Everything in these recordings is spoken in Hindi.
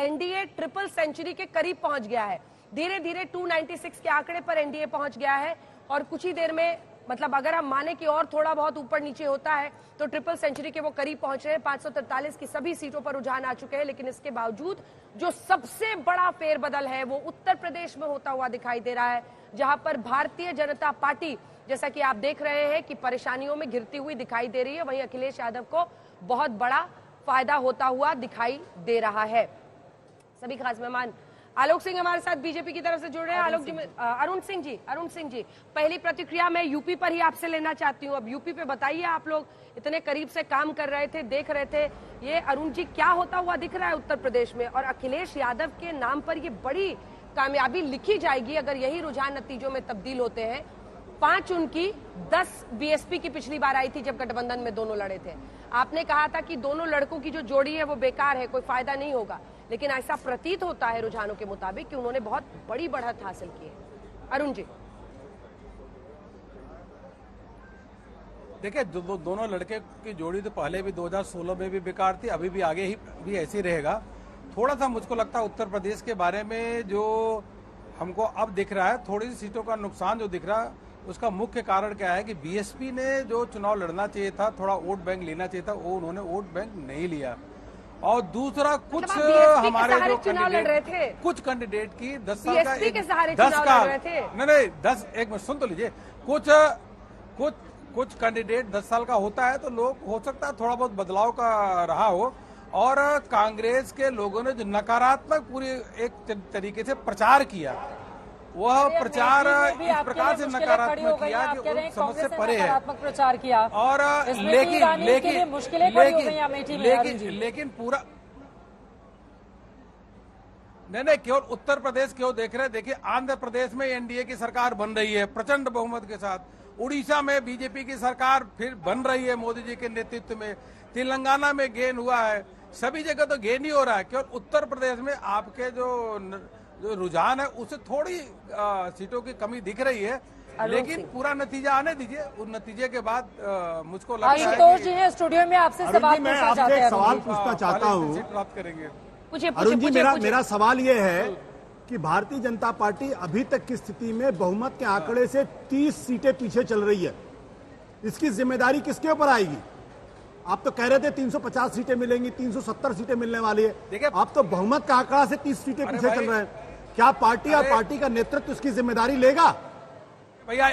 एनडीए ट्रिपल सेंचुरी के करीब पहुंच गया है। धीरे धीरे 296 के आंकड़े पर एनडीए पहुंच गया है और कुछ ही देर में, मतलब अगर हम माने कि और थोड़ा बहुत ऊपर नीचे होता है तो ट्रिपल सेंचुरी के वो करीब पहुंच रहे हैं। 543 की सभी सीटों पर रुझान आ चुके हैं, लेकिन इसके बावजूद जो सबसे बड़ा फेरबदल है वो उत्तर प्रदेश में होता हुआ दिखाई दे रहा है, जहां पर भारतीय जनता पार्टी, जैसा कि आप देख रहे हैं, कि परेशानियों में घिरती हुई दिखाई दे रही है। वहीं अखिलेश यादव को बहुत बड़ा फायदा होता हुआ दिखाई दे रहा है। सभी खास मेहमान आलोक सिंह हमारे साथ बीजेपी की तरफ से जुड़ रहे हैं। आलोक जी, अरुण सिंह जी, पहली प्रतिक्रिया मैं यूपी पर ही आपसे लेना चाहती हूँ। अब यूपी पे बताइए, आप लोग इतने करीब से काम कर रहे थे, देख रहे थे, ये अरुण जी क्या होता हुआ दिख रहा है उत्तर प्रदेश में, और अखिलेश यादव के नाम पर ये बड़ी कामयाबी लिखी जाएगी अगर यही रुझान नतीजों में तब्दील होते हैं। 5 उनकी, 10 बीएसपी की पिछली बार आई थी जब गठबंधन में दोनों लड़े थे। आपने कहा था कि दोनों लड़कों की जो जोड़ी है वो बेकार है, कोई फायदा नहीं होगा, लेकिन ऐसा प्रतीत होता है रुझानों के मुताबिक कि उन्होंने बहुत बड़ी बढ़त हासिल की है। अरुण जी, देखिए, दोनों लड़के की जोड़ी तो पहले भी 2016 में भी बेकार थी, अभी भी आगे ही भी ऐसे ही रहेगा। थोड़ा सा मुझको लगता है उत्तर प्रदेश के बारे में जो हमको अब दिख रहा है, थोड़ी सी सीटों का नुकसान जो दिख रहा है, उसका मुख्य कारण क्या है कि बीएसपी ने जो चुनाव लड़ना चाहिए था, थोड़ा वोट बैंक लेना चाहिए था, वो उन्होंने वोट बैंक नहीं लिया। और दूसरा, कुछ हमारे जो कैंडिडेट, कुछ कैंडिडेट की 10 साल का, 10 का नहीं 10, एक मिनट सुन तो लीजिए, कुछ कैंडिडेट 10 साल का होता है तो लोग, हो सकता है थोड़ा बहुत बदलाव का रहा हो। और कांग्रेस के लोगों ने जो नकारात्मक पूरी एक तरीके से प्रचार किया, वह प्रचार इस प्रकार से नकारात्मक किया कि उन समझ से परे है, प्रचार किया। और लेकिन पूरा नहीं, केवल उत्तर प्रदेश क्यों देख रहे हैं? देखिए, आंध्र प्रदेश में एनडीए की सरकार बन रही है प्रचंड बहुमत के साथ। उड़ीसा में बीजेपी की सरकार फिर बन रही है मोदी जी के नेतृत्व में। तेलंगाना में गेन हुआ है, सभी जगह तो गेन ही हो रहा है। केवल उत्तर प्रदेश में आपके जो रुझान है उससे थोड़ी सीटों की कमी दिख रही है, लेकिन पूरा नतीजा आने दीजिए। उस नतीजे के बाद मुझको लगता है आशुतोष जी हैं स्टूडियो में, आपसे सवाल पूछना चाहता हूँ। प्राप्त करेंगे। अरुण जी, मेरा सवाल ये है कि भारतीय जनता पार्टी अभी तक की स्थिति में बहुमत के आंकड़े से 30 सीटें पीछे चल रही है। इसकी जिम्मेदारी किसके ऊपर आएगी? आप तो कह रहे थे 350 सीटें मिलेंगी, 370 सीटें मिलने वाली है। आप तो बहुमत का आंकड़ा से 30 सीटें पीछे चल रहे हैं। क्या पार्टी और पार्टी का नेतृत्व इसकी जिम्मेदारी लेगा? भैया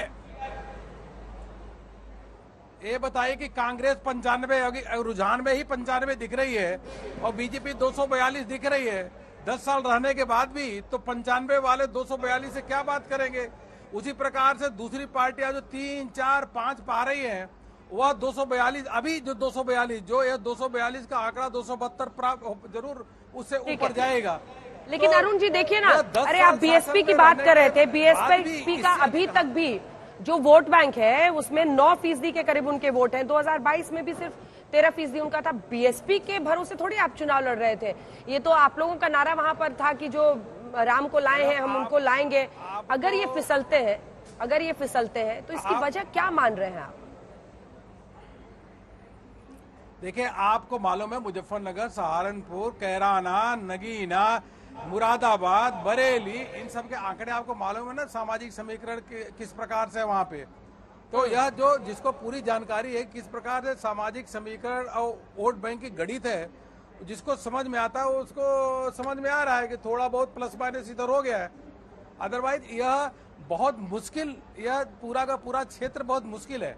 ये बताइए कि कांग्रेस 95, रुझान में ही 95 दिख रही है और बीजेपी 242 दिख रही है 10 साल रहने के बाद भी, तो 95 वाले 242 से क्या बात करेंगे? उसी प्रकार से दूसरी पार्टियां जो 3, 4, 5 पा रही हैं, वह 242, अभी जो 242, जो यह 242 का आंकड़ा 272 प्राप्त जरूर उससे ऊपर जाएगा। लेकिन तो अरुण जी देखिए ना, अरे आप बीएसपी की बात कर रहे थे, बीएसपी का अभी तक भी जो वोट बैंक है उसमें 9% के करीब उनके वोट हैं। 2022 में भी सिर्फ 13% उनका था। बीएसपी के भरोसे थोड़ी आप चुनाव लड़ रहे थे। ये तो आप लोगों का नारा वहां पर था कि जो राम को लाए हैं हम उनको लाएंगे। अगर ये फिसलते हैं तो इसकी वजह क्या मान रहे हैं आप? देखिए, आपको मालूम है मुजफ्फरनगर, सहारनपुर, कैराना, नगीना, मुरादाबाद, बरेली, इन सब के आंकड़े आपको मालूम है ना, सामाजिक समीकरण किस प्रकार से वहां पे। तो यह जो जिसको पूरी जानकारी है किस प्रकार से सामाजिक समीकरण और वोट बैंक की गणित है, जिसको समझ में आता है उसको समझ में आ रहा है कि थोड़ा बहुत प्लस माइनस इधर हो गया है। अदरवाइज यह बहुत मुश्किल, यह पूरा का पूरा क्षेत्र बहुत मुश्किल है।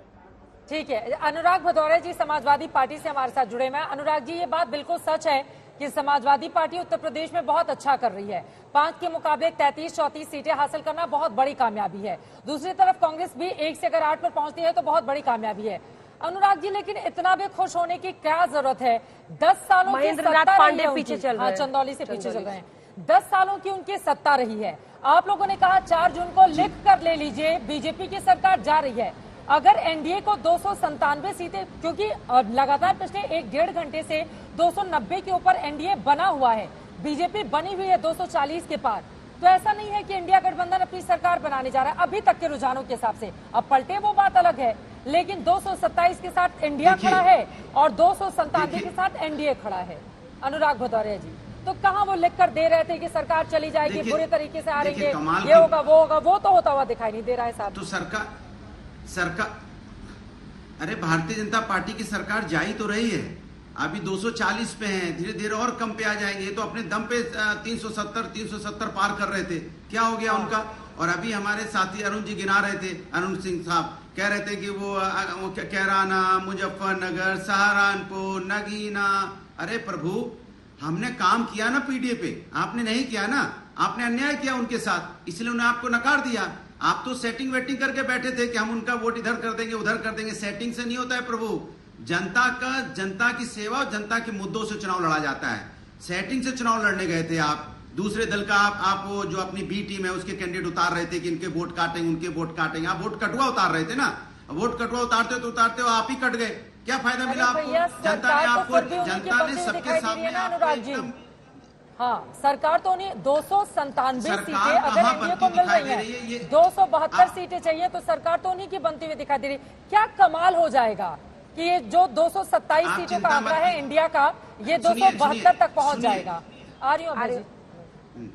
ठीक है, अनुराग भदौरिया जी समाजवादी पार्टी से हमारे साथ जुड़े हैं। अनुराग जी, ये बात बिल्कुल सच है कि समाजवादी पार्टी उत्तर प्रदेश में बहुत अच्छा कर रही है। 5 के मुकाबले 33-34 सीटें हासिल करना बहुत बड़ी कामयाबी है। दूसरी तरफ कांग्रेस भी 1 से अगर 8 पर पहुंचती है तो बहुत बड़ी कामयाबी है। अनुराग जी, लेकिन इतना भी खुश होने की क्या जरूरत है? 10 सालों की सत्ता रही है पीछे चल रहे हैं, चंदौली से पीछे चल रहे हैं। 10 सालों की उनकी सत्ता रही है। आप लोगों ने कहा 4 जून को लिख कर ले लीजिए, बीजेपी की सरकार जा रही है। अगर एनडीए को 297 सीटें, क्योंकि लगातार पिछले 1-1.5 घंटे से 290 के ऊपर एनडीए बना हुआ है, बीजेपी बनी हुई है 240 के पार, तो ऐसा नहीं है कि इंडिया गठबंधन अपनी सरकार बनाने जा रहा है अभी तक के रुझानों के हिसाब से। अब पलटे वो बात अलग है, लेकिन 227 के साथ इंडिया खड़ा है और 297 के साथ एनडीए खड़ा है। अनुराग भदौरिया जी, तो कहाँ वो लिख कर दे रहे थे कि सरकार चली जाएगी, देखिए- बुरे तरीके से हारेंगे, देखिए, कमाल ये की- होगा वो होगा, वो तो होता हुआ दिखाई नहीं दे रहा है साहब। तो सरकार अरे भारतीय जनता पार्टी की सरकार जा ही तो रही है, अभी 240 पे हैं, धीरे धीरे और कम पे आ जाएंगे। ये तो अपने दम पे 370 पार कर रहे थे, क्या हो गया उनका? और अभी हमारे साथी अरुण जी गिना रहे थे, अरुण सिंह साहब कह रहे थे कि वो कैराना, मुजफ्फरनगर, सहारनपुर, नगीना। अरे प्रभु, हमने काम किया ना पीडीए पे, आपने नहीं किया ना, आपने अन्याय किया उनके साथ, इसलिए उन्हें आपको नकार दिया। आप तो सेटिंग वेटिंग करके बैठे थे कि हम उनका वोट इधर कर देंगे उधर कर देंगे। सेटिंग से नहीं होता है प्रभु, जनता की सेवा और जनता के मुद्दों से चुनाव लड़ा जाता है। सेटिंग से चुनाव लड़ने गए थे आप, दूसरे दल का आप वो जो अपनी बी टीम है उसके कैंडिडेट उतार रहे थे कि इनके वोट काटेंगे उनके वोट काटेंगे। आप वोट कटुआ उतार रहे थे ना, वोट कटुआ उतारते हो आप ही कट गए। क्या फायदा मिला आपको? जनता ने सबके सामने आपको हाँ, सरकार तो उन्हें 297 सरकार सीटें अगर कहाँ एनडीए को बनती मिल दिखाई रही दे रही है? हैं, ये 272 सीटें चाहिए तो सरकार तो उन्हीं की बनती हुई दिखाई दे रही है। क्या कमाल हो जाएगा कि ये जो 227 आप सीटों का चिंता आंकड़ा मत है इंडिया का, ये 272 तक पहुंच जाएगा। आ रही हूँ अभी जी।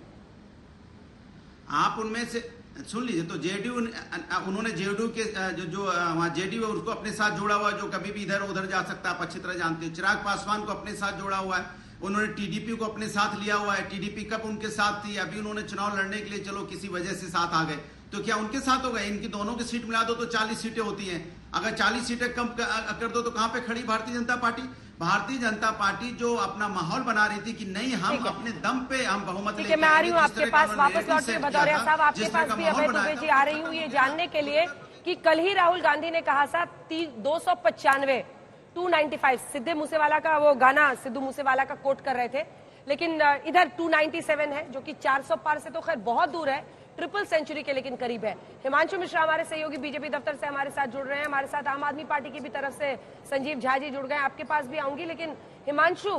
आप उनमें से सुन लीजिए, तो जेडीयू उन्होंने जेडीयू के जो वहाँ जेडीयू है उसको अपने साथ जोड़ा हुआ है, जो कभी भी इधर उधर जा सकता है, आप अच्छी तरह जानते हो। चिराग पासवान को अपने साथ जोड़ा हुआ है, उन्होंने टीडीपी को अपने साथ लिया हुआ है। टीडीपी कब उनके साथ थी, अभी उन्होंने चुनाव लड़ने के लिए चलो किसी वजह से साथ आ गए, तो क्या उनके साथ हो गए? इनकी दोनों की सीट मिला दो तो 40 सीटें होती हैं। अगर 40 सीटें कम कर दो तो कहां पे खड़ी भारतीय जनता पार्टी? भारतीय जनता पार्टी जो अपना माहौल बना रही थी कि नहीं हम अपने दम पे हम बहुमत ठीक है, मैं आ रही हूँ आपके पास वापस लौट के। भदौरिया साहब, आपके पास भी अभय दुबे जी आ रही हूँ ये जानने के लिए कि कल ही राहुल गांधी ने कहा था 295 295 सिद्धू मूसेवाला का वो गाना सिद्धू मूसेवाला का कोट कर रहे थे, लेकिन इधर 297 है जो कि 400 पार से तो खैर बहुत दूर है, ट्रिपल सेंचुरी के लेकिन करीब है। हिमांशु मिश्रा हमारे सहयोगी बीजेपी दफ्तर से हमारे साथ जुड़ रहे हैं, हमारे साथ आम आदमी पार्टी की भी तरफ से संजीव झा जी जुड़ गए, आपके पास भी आऊंगी। लेकिन हिमांशु,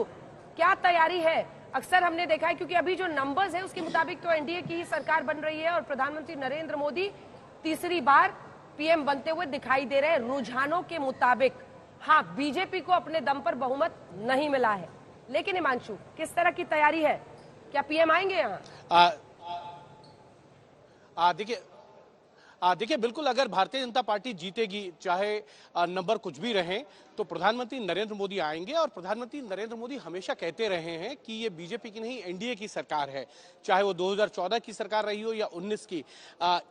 क्या तैयारी है? अक्सर हमने देखा है क्योंकि अभी जो नंबर्स है उसके मुताबिक तो एनडीए की ही सरकार बन रही है और प्रधानमंत्री नरेंद्र मोदी तीसरी बार पीएम बनते हुए दिखाई दे रहे हैं। रुझानों के मुताबिक हाँ, बीजेपी को अपने दम पर बहुमत नहीं मिला है, लेकिन हिमांशु किस तरह की तैयारी है? क्या पीएम आएंगे यहाँ? देखिए बिल्कुल, अगर भारतीय जनता पार्टी जीतेगी, चाहे नंबर कुछ भी रहे, तो प्रधानमंत्री नरेंद्र मोदी आएंगे। और प्रधानमंत्री नरेंद्र मोदी हमेशा कहते रहे हैं कि ये बीजेपी की नहीं एनडीए की सरकार है, चाहे वो 2014 की सरकार रही हो या 19 की।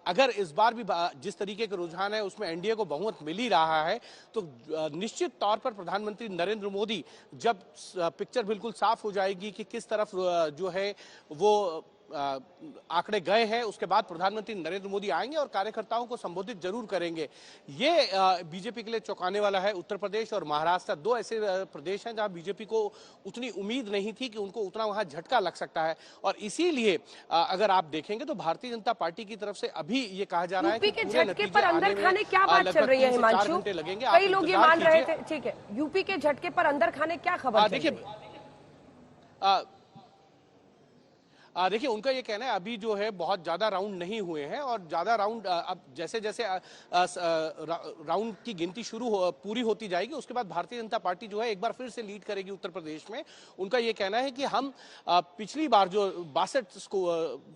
अगर इस बार भी जिस तरीके के रुझान है उसमें एनडीए को बहुमत मिल ही रहा है, तो निश्चित तौर पर प्रधानमंत्री नरेंद्र मोदी जब पिक्चर बिल्कुल साफ हो जाएगी कि किस तरफ जो है वो आंकड़े गए हैं, उसके बाद प्रधानमंत्री नरेंद्र मोदी आएंगे और कार्यकर्ताओं को संबोधित जरूर करेंगे। ये बीजेपी के लिए चौंकाने वाला है। उत्तर प्रदेश और महाराष्ट्र दो ऐसे प्रदेश हैं जहां बीजेपी को उतनी उम्मीद नहीं थी कि उनको उतना वहां झटका लग सकता है, और इसीलिए अगर आप देखेंगे तो भारतीय जनता पार्टी की तरफ से अभी ये कहा जा रहा है यूपी के झटके पर अंदर खाने क्या बात चल रही है हिमांशु? कई लोग ये मान रहे थे, ठीक है, यूपी के झटके पर अंदर खाने क्या खबर? देखिए उनका ये कहना है अभी जो है बहुत ज्यादा राउंड नहीं हुए हैं, और ज्यादा राउंड अब जैसे जैसे राउंड की गिनती पूरी होती जाएगी उसके बाद भारतीय जनता पार्टी जो है एक बार फिर से लीड करेगी उत्तर प्रदेश में। उनका ये कहना है कि हम पिछली बार जो 62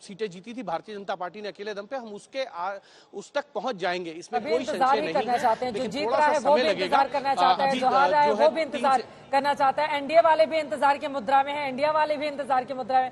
सीटें जीती थी भारतीय जनता पार्टी ने अकेले दम पे, हम उस तक पहुंच जाएंगे, इसमें कोई संशय नहीं करना चाहते हैं। जो लेकिन जीत थोड़ा रहा सा है वो समय भी लगेगा। इंतजार करना चाहता है, जो हार रहा है वो भी इंतजार करना चाहता है, एनडीए वाले भी इंतजार की मुद्रा में है, इंडिया वाले भी इंतजार की मुद्रा में।